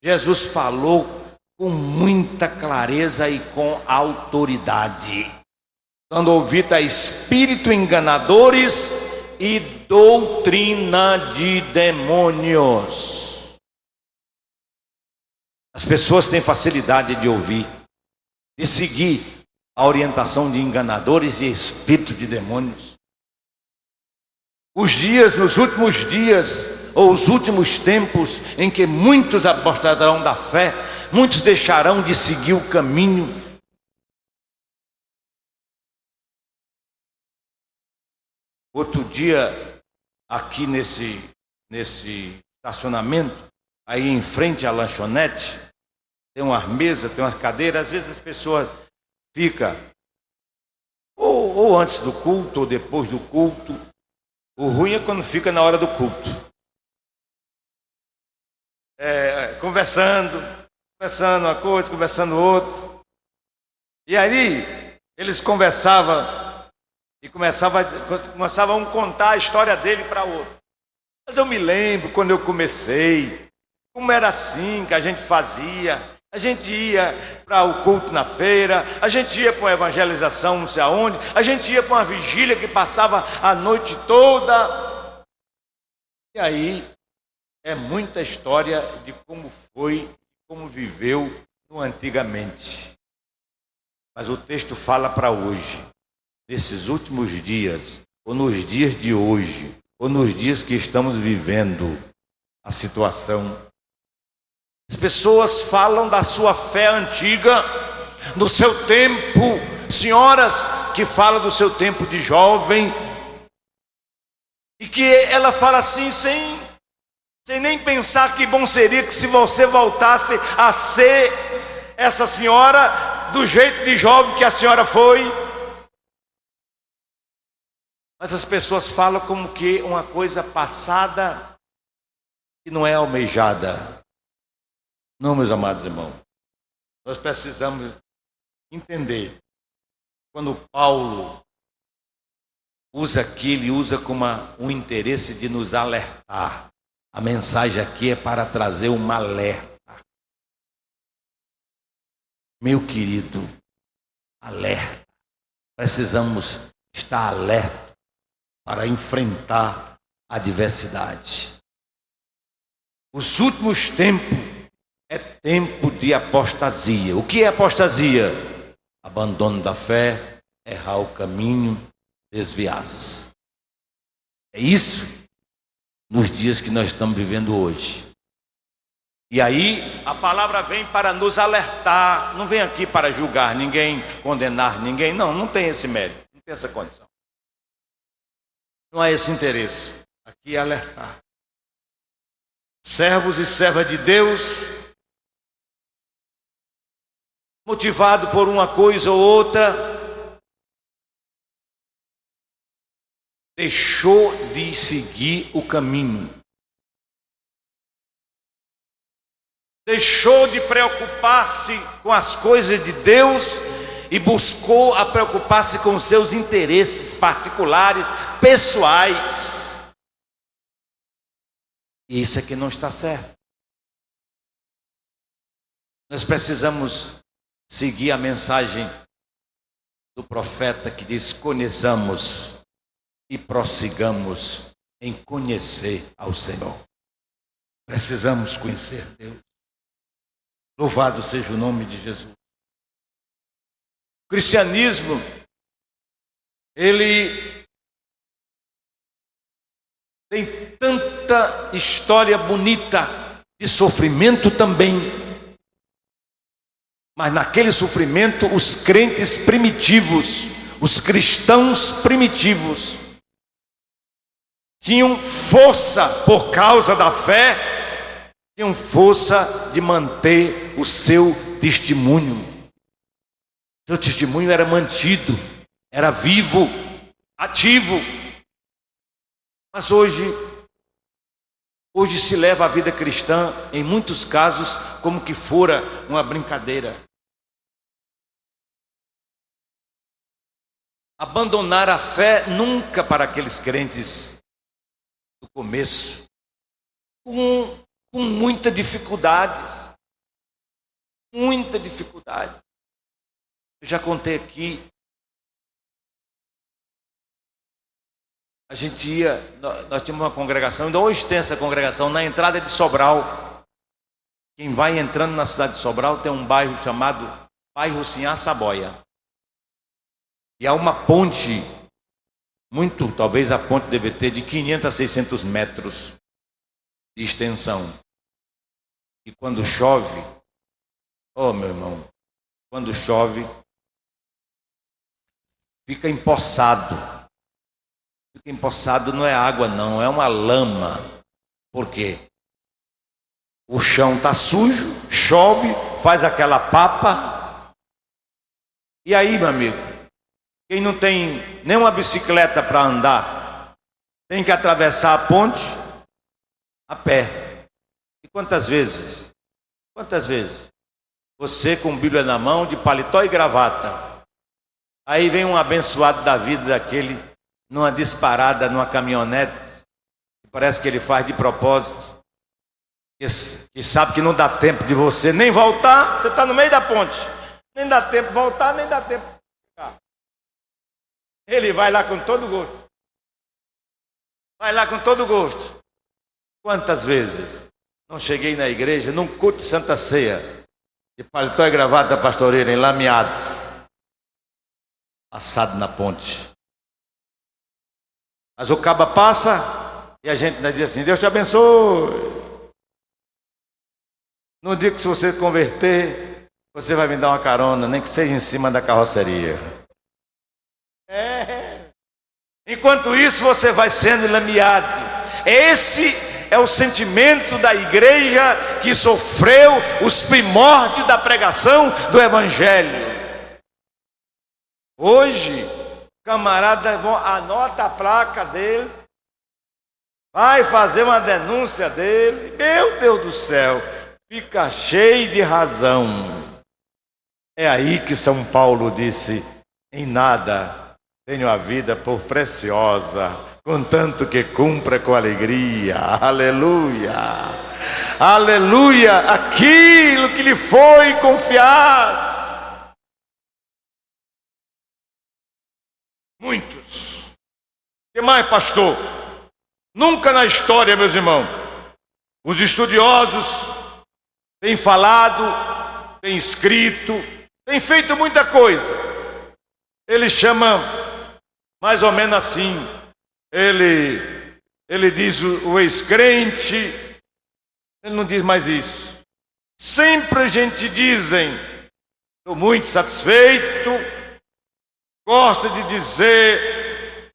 Jesus falou com muita clareza e com autoridade, dando ouvido a espíritos enganadores e doutrina de demônios. As pessoas têm facilidade de ouvir, de seguir a orientação de enganadores e espíritos de demônios. Nos últimos dias, ou os últimos tempos, em que muitos apostarão da fé, muitos deixarão de seguir o caminho. Outro dia, aqui nesse estacionamento, aí em frente à lanchonete, tem umas mesas, tem umas cadeiras. Às vezes as pessoas ficam ou antes do culto ou depois do culto. O ruim é quando fica na hora do culto, conversando uma coisa, conversando outra. E aí eles conversavam e começavam a contar a história dele para outro. Mas eu me lembro quando eu comecei, como era assim que a gente fazia. A gente ia para o culto na feira, a gente ia para uma evangelização não sei aonde, a gente ia para uma vigília que passava a noite toda. E aí é muita história de como foi, como viveu no antigamente. Mas o texto fala para hoje, nesses últimos dias, ou nos dias de hoje, ou nos dias que estamos vivendo a situação. As pessoas falam da sua fé antiga, do seu tempo, senhoras que falam do seu tempo de jovem, e que ela fala assim sem nem pensar que bom seria que se você voltasse a ser essa senhora do jeito de jovem que a senhora foi. Mas as pessoas falam como que uma coisa passada que não é almejada. Não, meus amados irmãos, nós precisamos entender. Quando Paulo usa aqui, ele usa como um interesse de nos alertar. A mensagem aqui é para trazer uma alerta. Meu querido, alerta. Precisamos estar alerta para enfrentar a adversidade. Os últimos tempos é tempo de apostasia. O que é apostasia? Abandono da fé, errar o caminho, desviar-se. É isso nos dias que nós estamos vivendo hoje. E aí a palavra vem para nos alertar. Não vem aqui para julgar ninguém, condenar ninguém. Não tem esse mérito, não tem essa condição. Não há esse interesse. Aqui é alertar. Servos e servas de Deus, motivado por uma coisa ou outra, deixou de seguir o caminho, deixou de preocupar-se com as coisas de Deus e buscou a preocupar-se com seus interesses particulares, pessoais. E isso aqui não está certo. Nós precisamos seguir a mensagem do profeta que diz: conheçamos e prossigamos em conhecer ao Senhor. Precisamos conhecer Deus. Louvado seja o nome de Jesus. O cristianismo, ele tem tanta história bonita de sofrimento também. Mas naquele sofrimento, os crentes primitivos, os cristãos primitivos, tinham força por causa da fé, tinham força de manter o seu testemunho. Seu testemunho era mantido, era vivo, ativo. Mas hoje Hoje se leva a vida cristã, em muitos casos, como que fora uma brincadeira. Abandonar a fé nunca para aqueles crentes do começo, com muita dificuldade. Muita dificuldade. Eu já contei aqui. A gente ia, nós tínhamos uma congregação, ainda hoje tem essa congregação, na entrada de Sobral. Quem vai entrando na cidade de Sobral tem um bairro chamado Bairro Sinhá Saboia. E há uma ponte, talvez a ponte deve ter de 500 a 600 metros de extensão. E quando chove, oh meu irmão, quando chove, fica empoçado. Fica empoçado, não é água não, é uma lama. Por quê? O chão está sujo, chove, faz aquela papa. E aí, meu amigo, quem não tem nenhuma bicicleta para andar, tem que atravessar a ponte a pé. E quantas vezes você com Bíblia na mão, de paletó e gravata, aí vem um abençoado da vida daquele numa disparada, numa caminhonete, parece que ele faz de propósito, que sabe que não dá tempo de você nem voltar, você está no meio da ponte, nem dá tempo de voltar, nem dá tempo de ficar. Ele vai lá com todo gosto. Vai lá com todo gosto. Quantas vezes não cheguei na igreja, num culto de Santa Ceia, de paletó e gravata pastoreira, enlameado, assado na ponte. Mas o caba passa e a gente ainda diz assim: Deus te abençoe. No dia que se você converter, você vai me dar uma carona, nem que seja em cima da carroceria. Enquanto isso você vai sendo enlameado. Esse é o sentimento da igreja que sofreu os primórdios da pregação do Evangelho. Hoje, camarada, anota a placa dele, vai fazer uma denúncia dele, meu Deus do céu, fica cheio de razão. É aí que São Paulo disse: em nada tenho a vida por preciosa, contanto que cumpra com alegria. Aleluia, aleluia, aquilo que lhe foi confiado. Muitos. O que mais, pastor? Nunca na história, meus irmãos, os estudiosos têm falado, têm escrito, têm feito muita coisa. Eles chamam mais ou menos assim. Ele diz o ex-crente, ele não diz mais isso. Sempre a gente dizem: estou muito satisfeito. Gosta de dizer: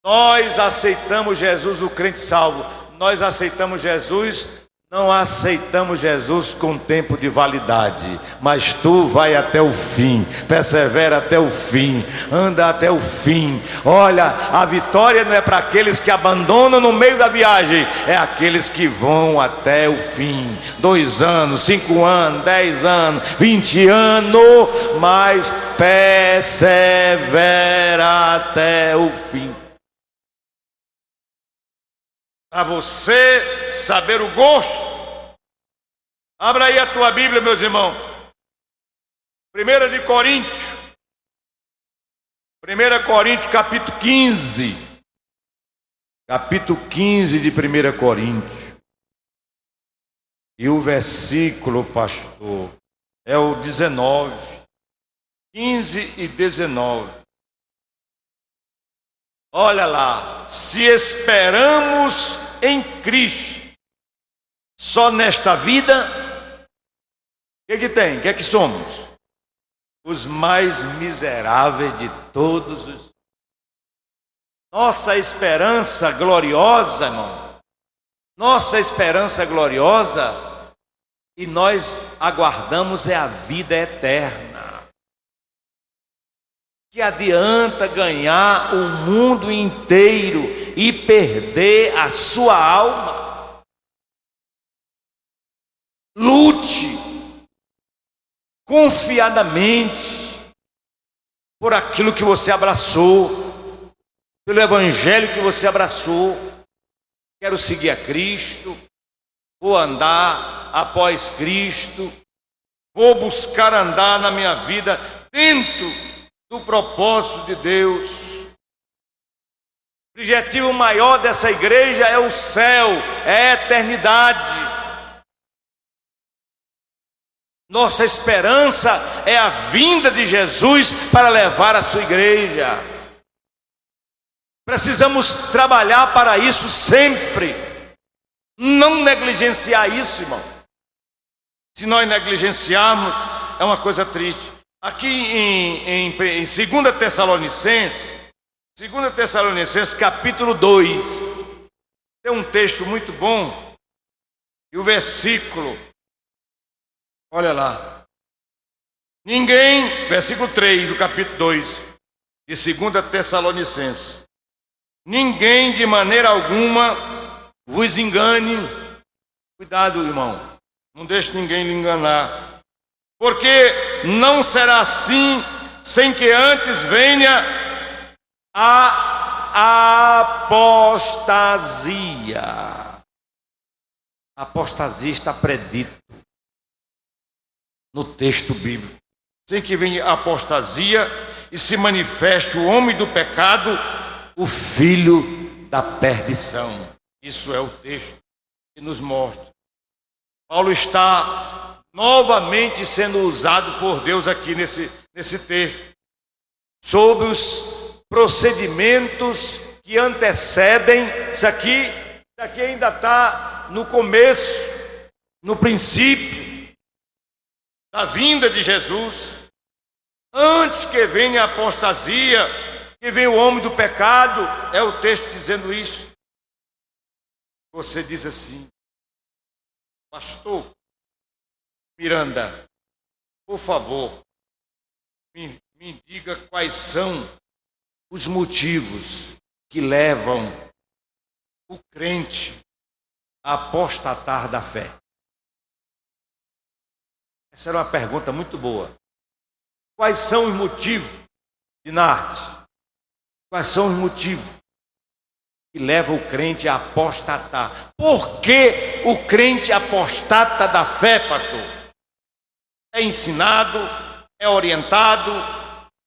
nós aceitamos Jesus, o crente salvo. Nós aceitamos Jesus, não aceitamos Jesus com tempo de validade. Mas tu vai até o fim, persevera até o fim, anda até o fim. Olha, a vitória não é para aqueles que abandonam no meio da viagem, é aqueles que vão até o fim. 2 anos, 5 anos, 10 anos, 20 anos, mas persevera até o fim. Para você saber o gosto, abra aí a tua Bíblia, meus irmãos. 1 de Coríntios, 1 Coríntios capítulo 15. Capítulo 15 de 1 Coríntios. E o versículo, pastor, é o 19. 15 e 19. Olha lá: se esperamos em Cristo só nesta vida, o que tem? O que é que somos? Os mais miseráveis de todos os. Nossa esperança gloriosa, irmão, nossa esperança gloriosa, e nós aguardamos é a vida eterna. Que adianta ganhar o mundo inteiro e perder a sua alma? Lute confiadamente por aquilo que você abraçou, pelo evangelho que você abraçou. Quero seguir a Cristo, vou andar após Cristo, vou buscar andar na minha vida dentro do propósito de Deus. O objetivo maior dessa igreja é o céu, é a eternidade. Nossa esperança é a vinda de Jesus para levar a sua igreja. Precisamos trabalhar para isso sempre, não negligenciar isso, irmão. Se nós negligenciarmos, é uma coisa triste. Aqui em 2 Tessalonicenses, capítulo 2, tem um texto muito bom, e o versículo, olha lá. Versículo 3 do capítulo 2, de 2 Tessalonicenses. Ninguém de maneira alguma vos engane. Cuidado, irmão, não deixe ninguém lhe enganar, porque não será assim sem que antes venha a apostasia. A apostasia está predito no texto bíblico. Sem que venha a apostasia e se manifeste o homem do pecado, o filho da perdição. Isso é o texto que nos mostra. Paulo está novamente sendo usado por Deus aqui nesse texto, sobre os procedimentos que antecedem. Isso aqui ainda está no começo, no princípio da vinda de Jesus. Antes que venha a apostasia, que venha o homem do pecado, é o texto dizendo isso. Você diz assim: pastor Miranda, por favor, me diga quais são os motivos que levam o crente a apostatar da fé. Essa era uma pergunta muito boa. Quais são os motivos, Dinarte? Quais são os motivos que levam o crente a apostatar? Por que o crente apostata da fé, pastor? É ensinado, é orientado,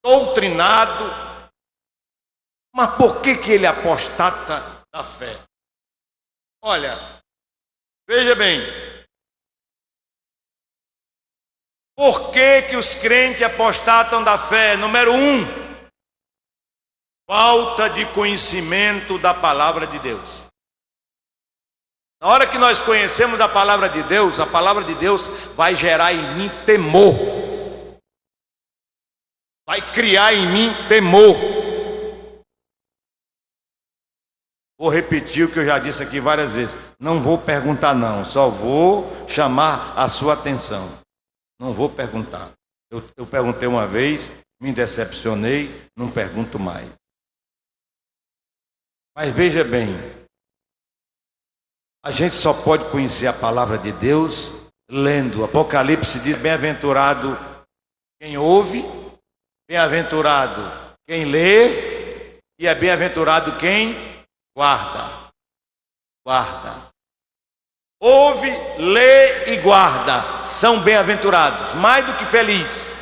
doutrinado, mas por que ele apostata da fé? Olha, veja bem, por que os crentes apostatam da fé? Número 1, falta de conhecimento da palavra de Deus. Na hora que nós conhecemos a palavra de Deus vai gerar em mim temor, vai criar em mim temor. Vou repetir o que eu já disse aqui várias vezes. Não vou perguntar não, só vou chamar a sua atenção. Não vou perguntar. Eu perguntei uma vez, me decepcionei, não pergunto mais. Mas veja bem, a gente só pode conhecer a palavra de Deus lendo. Apocalipse diz: bem-aventurado quem ouve, bem-aventurado quem lê, e é bem-aventurado quem guarda. Ouve, lê e guarda, são bem-aventurados, mais do que felizes.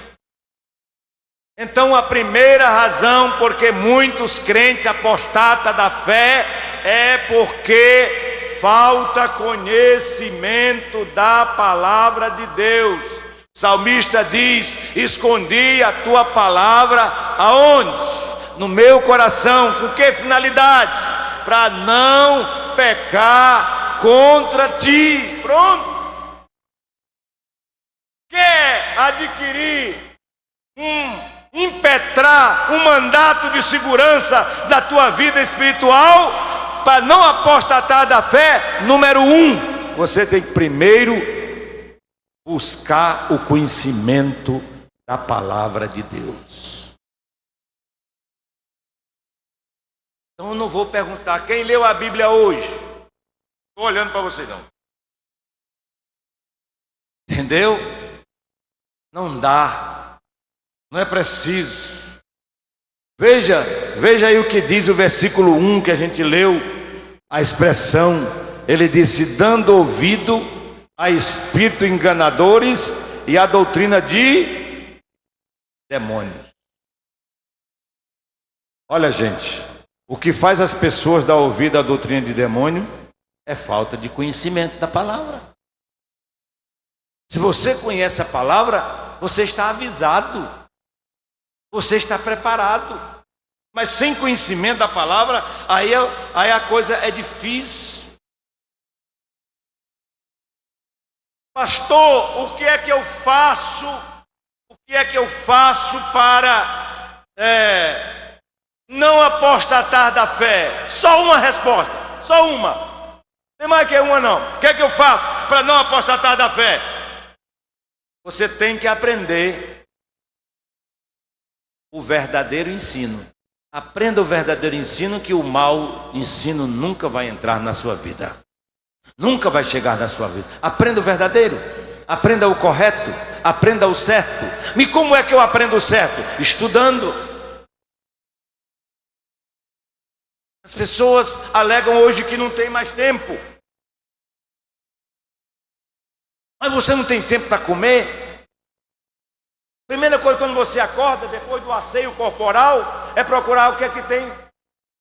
Então a primeira razão porque muitos crentes apostatam da fé é porque falta conhecimento da palavra de Deus. O salmista diz: escondi a tua palavra aonde? No meu coração. Com que finalidade? Para não pecar contra ti. Pronto. Quer adquirir impetrar um mandato de segurança da tua vida espiritual, para não apostatar da fé? Número 1, você tem que primeiro buscar o conhecimento da palavra de Deus. Então eu não vou perguntar quem leu a Bíblia hoje. Estou olhando para você não. Entendeu? Não dá. Não é preciso. Veja aí o que diz o versículo 1 que a gente leu, a expressão. Ele disse: dando ouvido a espíritos enganadores e a doutrina de demônios. Olha, gente, o que faz as pessoas dar ouvido à doutrina de demônio é falta de conhecimento da palavra. Se você conhece a palavra, você está avisado, você está preparado. Mas sem conhecimento da palavra, aí a coisa é difícil. Pastor, o que é que eu faço? O que é que eu faço para não apostatar da fé? Só uma resposta, só uma. Tem mais que uma não. O que é que eu faço para não apostatar da fé? Você tem que aprender o verdadeiro ensino. Aprenda o verdadeiro ensino, que o mau ensino nunca vai entrar na sua vida. Nunca vai chegar na sua vida. Aprenda o verdadeiro, aprenda o correto, aprenda o certo. E como é que eu aprendo o certo? Estudando. As pessoas alegam hoje que não tem mais tempo. Mas você não tem tempo para comer? Primeira coisa, quando você acorda, depois do asseio corporal, é procurar o que é que tem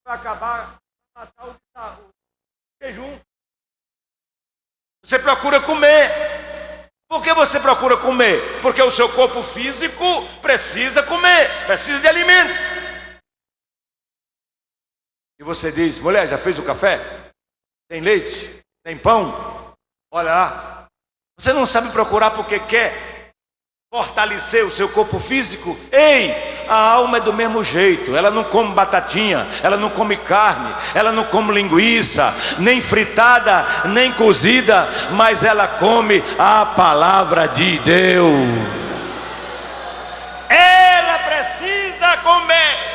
para acabar, matar o jejum. Você procura comer. Por que você procura comer? Porque o seu corpo físico precisa comer, precisa de alimento. E você diz: mulher, já fez o café? Tem leite? Tem pão? Olha lá. Você não sabe procurar porque quer fortalecer o seu corpo físico? Ei, a alma é do mesmo jeito. Ela não come batatinha, ela não come carne, ela não come linguiça, nem fritada, nem cozida, mas ela come a palavra de Deus. Ela precisa comer.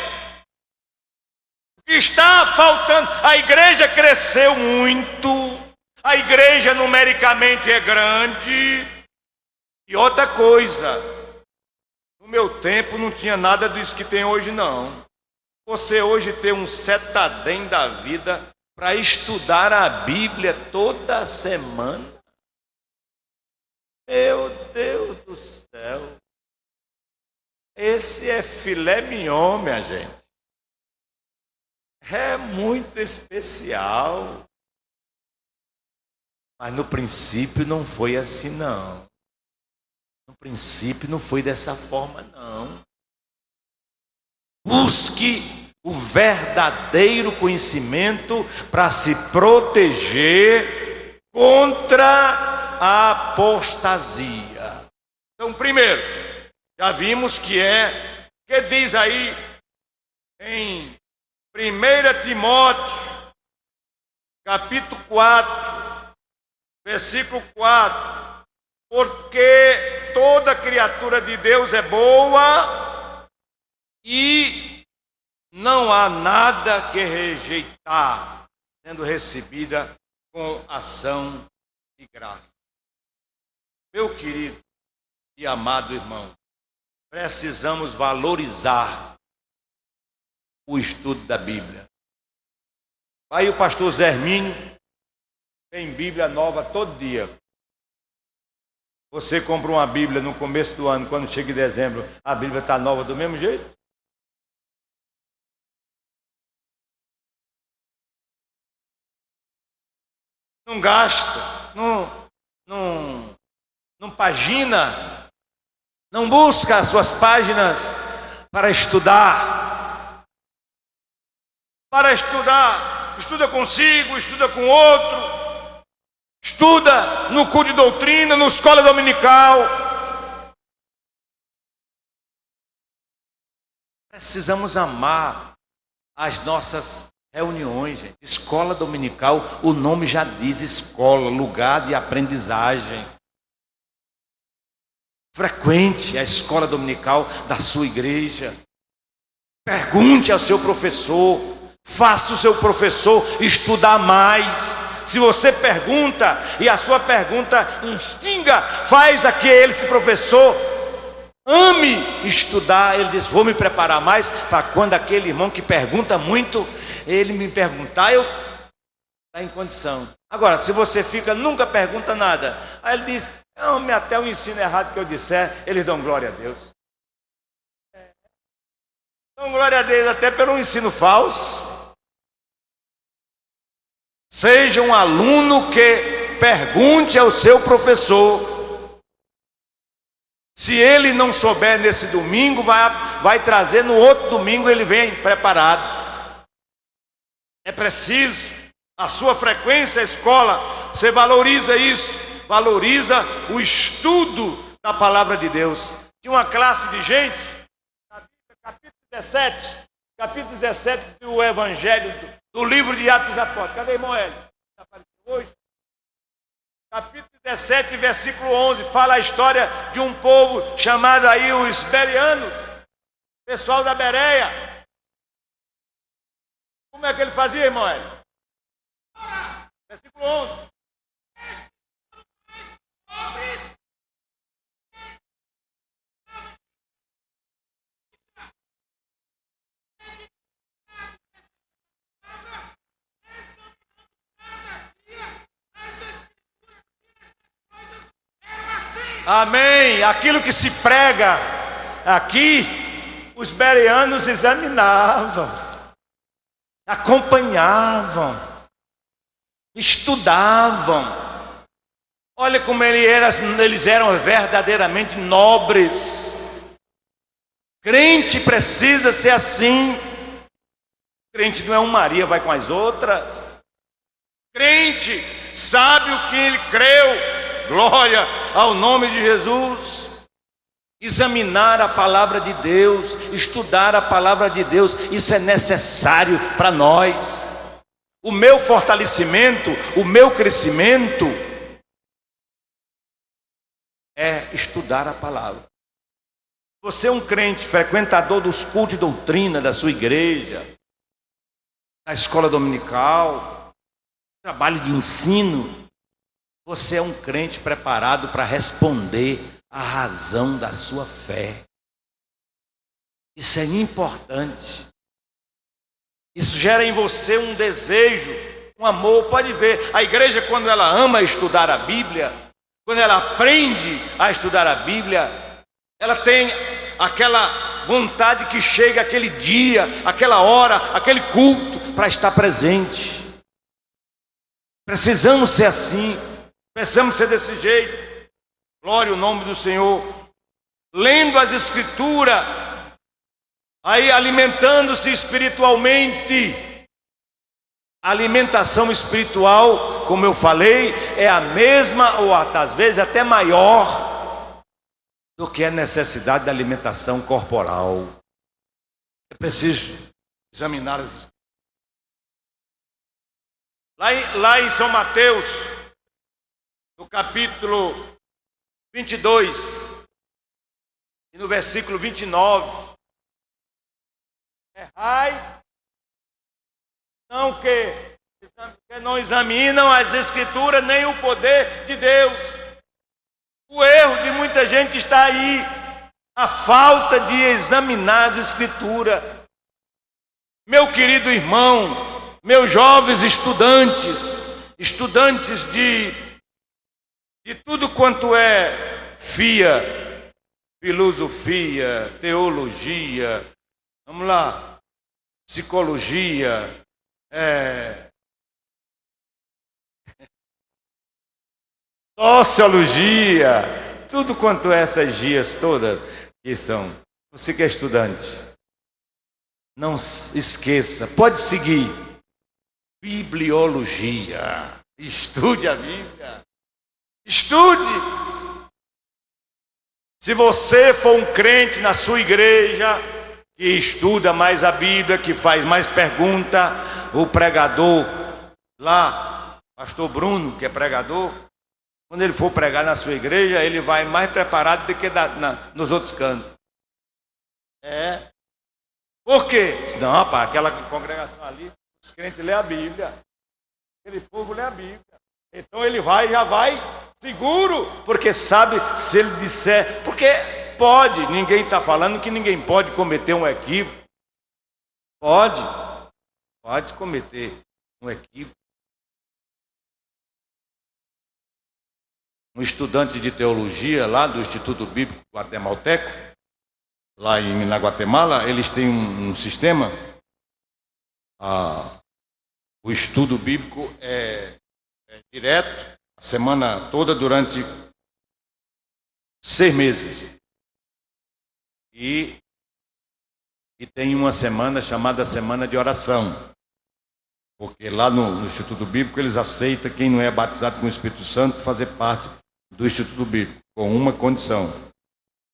Está faltando. A igreja cresceu muito, a igreja numericamente é grande. E outra coisa, no meu tempo não tinha nada disso que tem hoje não. Você hoje tem um setadém da vida para estudar a Bíblia toda semana. Meu Deus do céu. Esse é filé mignon, minha gente. É muito especial. Mas no princípio não foi assim não. No princípio não foi dessa forma não. Busque o verdadeiro conhecimento para se proteger contra a apostasia. Então, primeiro, já vimos que diz aí em 1 Timóteo, capítulo 4, versículo 4. Porque toda criatura de Deus é boa e não há nada que rejeitar, sendo recebida com ação de graça. Meu querido e amado irmão, precisamos valorizar o estudo da Bíblia. Aí o pastor Zé Hermínio tem Bíblia nova todo dia. Você compra uma Bíblia no começo do ano, quando chega em dezembro, a Bíblia está nova do mesmo jeito? Não gasta, não pagina, não busca as suas páginas para estudar. Estuda consigo, estuda com outro. Estuda no culto de doutrina, na escola dominical. Precisamos amar as nossas reuniões, gente. Escola dominical, o nome já diz escola, lugar de aprendizagem. Frequente a escola dominical da sua igreja. Pergunte ao seu professor. Faça o seu professor estudar mais. Se você pergunta e a sua pergunta instiga, faz a que esse professor ame estudar, ele diz: vou me preparar mais para quando aquele irmão que pergunta muito, ele me perguntar, eu estar em condição. Agora, se você fica, nunca pergunta nada, aí ele diz: até o ensino errado que eu disser, eles dão glória a Deus. Dão glória a Deus até pelo ensino falso. Seja um aluno que pergunte ao seu professor. Se ele não souber nesse domingo, vai trazer no outro domingo, ele vem preparado. É preciso a sua frequência à escola, você valoriza isso, valoriza o estudo da palavra de Deus. Tinha uma classe de gente, capítulo 17 do Evangelho, do livro de Atos dos Apóstolos. Cadê irmão Hélio? Está aparecendo hoje? Capítulo 17, versículo 11, fala a história de um povo chamado aí os Bereanos, pessoal da Bereia. Como é que ele fazia, irmão Hélio? Versículo 11. Amém. Aquilo que se prega aqui, os bereanos examinavam, acompanhavam, estudavam. Olha como eles eram verdadeiramente nobres. Crente precisa ser assim. Crente não é um Maria, vai com as outras. Crente sabe o que ele creu. Glória ao nome de Jesus. Examinar a palavra de Deus, estudar a palavra de Deus, isso é necessário para nós. O meu fortalecimento, o meu crescimento é estudar a palavra. Você é um crente, frequentador dos cultos de doutrina da sua igreja, da escola dominical, trabalho de ensino. Você é um crente preparado para responder à razão da sua fé. Isso é importante. Isso gera em você um desejo, um amor. Pode ver, a igreja, quando ela ama estudar a Bíblia, quando ela aprende a estudar a Bíblia, ela tem aquela vontade que chega aquele dia, aquela hora, aquele culto para estar presente. Precisamos ser assim. Precisamos ser desse jeito. Glória ao nome do Senhor. Lendo as Escrituras, aí alimentando-se espiritualmente. A alimentação espiritual, como eu falei, é a mesma ou às vezes até maior do que a necessidade da alimentação corporal. É preciso examinar as Escrituras. Lá em São Mateus, no capítulo 22 e no versículo 29, errai, não que não examinam as Escrituras nem o poder de Deus. O erro de muita gente está aí, a falta de examinar as Escrituras. Meu querido irmão, meus jovens estudantes de tudo quanto é filosofia, teologia, vamos lá, psicologia, sociologia, tudo quanto é essas gias todas que são. Você que é estudante, não esqueça, pode seguir bibliologia, estude a Bíblia. Estude. Se você for um crente na sua igreja, que estuda mais a Bíblia, que faz mais pergunta, o pregador lá, pastor Bruno, que é pregador, quando ele for pregar na sua igreja, ele vai mais preparado do que nos outros cantos. Por quê? Não, rapaz, aquela congregação ali, os crentes lêem a Bíblia. Aquele povo lê a Bíblia. Então ele já vai seguro, porque sabe, se ele disser, porque pode, ninguém está falando que ninguém pode cometer um equívoco. Pode cometer um equívoco. Um estudante de teologia lá do Instituto Bíblico Guatemalteco, na Guatemala, eles têm um sistema, o estudo bíblico é direto, a semana toda, durante 6 meses. E tem uma semana chamada Semana de Oração. Porque lá no Instituto Bíblico eles aceitam quem não é batizado com o Espírito Santo fazer parte do Instituto Bíblico, com uma condição.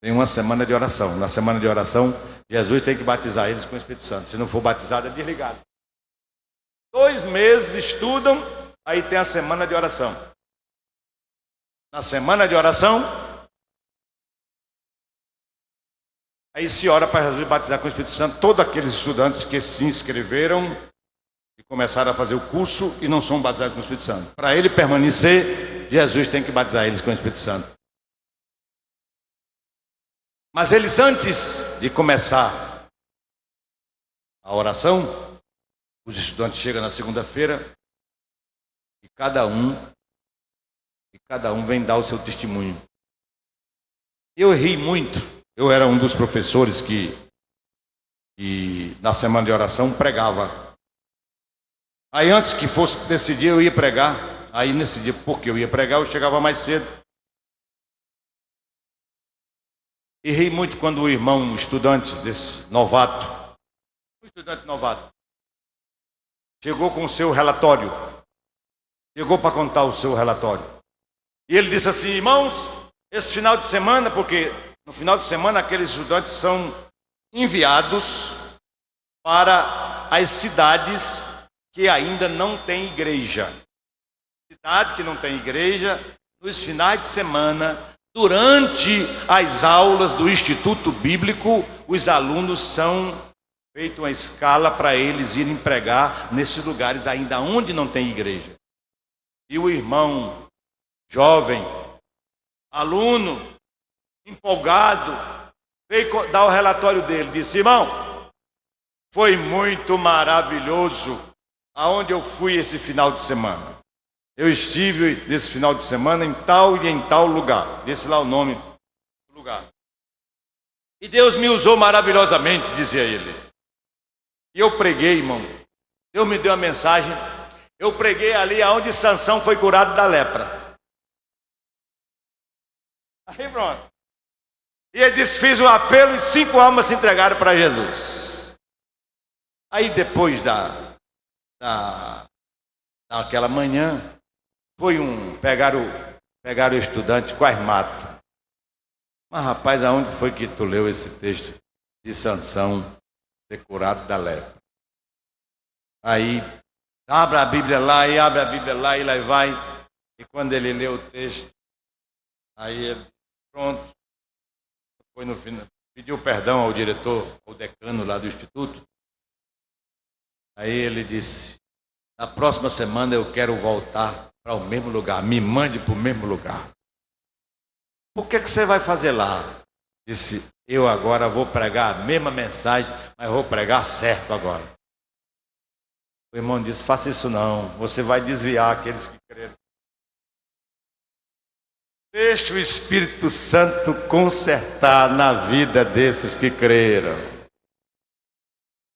Tem uma semana de oração. Na semana de oração, Jesus tem que batizar eles com o Espírito Santo. Se não for batizado, é desligado. 2 meses estudam, aí tem a semana de oração. Na semana de oração, aí se ora para Jesus batizar com o Espírito Santo todos aqueles estudantes que se inscreveram e começaram a fazer o curso e não são batizados com o Espírito Santo. Para ele permanecer, Jesus tem que batizar eles com o Espírito Santo. Mas eles, antes de começar a oração, os estudantes chegam na segunda-feira e cada um vem dar o seu testemunho. Eu ri muito. Eu era um dos professores que na semana de oração pregava. Aí antes que fosse desse dia eu ia pregar. Aí nesse dia, porque eu ia pregar, eu chegava mais cedo. E ri muito quando o irmão, um estudante desse novato, chegou com o seu relatório. Chegou para contar o seu relatório. E ele disse assim: irmãos, esse final de semana, porque no final de semana aqueles estudantes são enviados para as cidades que ainda não têm igreja. Cidade que não tem igreja, nos finais de semana, durante as aulas do Instituto Bíblico, os alunos são feita uma escala para eles irem pregar nesses lugares ainda onde não tem igreja. E o irmão jovem, aluno, empolgado, veio dar o relatório dele. Disse: irmão, foi muito maravilhoso aonde eu fui esse final de semana. Eu estive nesse final de semana em tal e em tal lugar. Disse lá o nome do lugar. E Deus me usou maravilhosamente, dizia ele. E eu preguei, irmão. Deus me deu a mensagem. Eu preguei ali aonde Sansão foi curado da lepra. Aí pronto. E ele disse: fiz um apelo e 5 almas se entregaram para Jesus. Aí depois daquela manhã, pegaram o estudante, quase mato. Mas rapaz, aonde foi que tu leu esse texto de Sansão ser curado da lepra? Aí abre a Bíblia lá e lá vai. E quando ele leu o texto, aí ele, pronto, foi no final, pediu perdão ao diretor, ao decano lá do instituto. Aí ele disse: na próxima semana eu quero voltar para o mesmo lugar, me mande para o mesmo lugar. Por que você vai fazer lá? Disse: eu agora vou pregar a mesma mensagem, mas vou pregar certo agora. O irmão disse: faça isso não, você vai desviar aqueles que creram. Deixa o Espírito Santo consertar na vida desses que creram.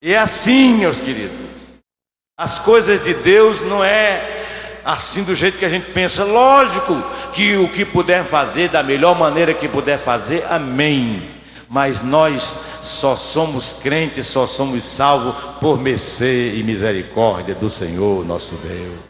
E é assim, meus queridos, as coisas de Deus não é assim do jeito que a gente pensa. Lógico que o que puder fazer, da melhor maneira que puder fazer, amém. Mas nós só somos crentes, só somos salvos por mercê e misericórdia do Senhor nosso Deus.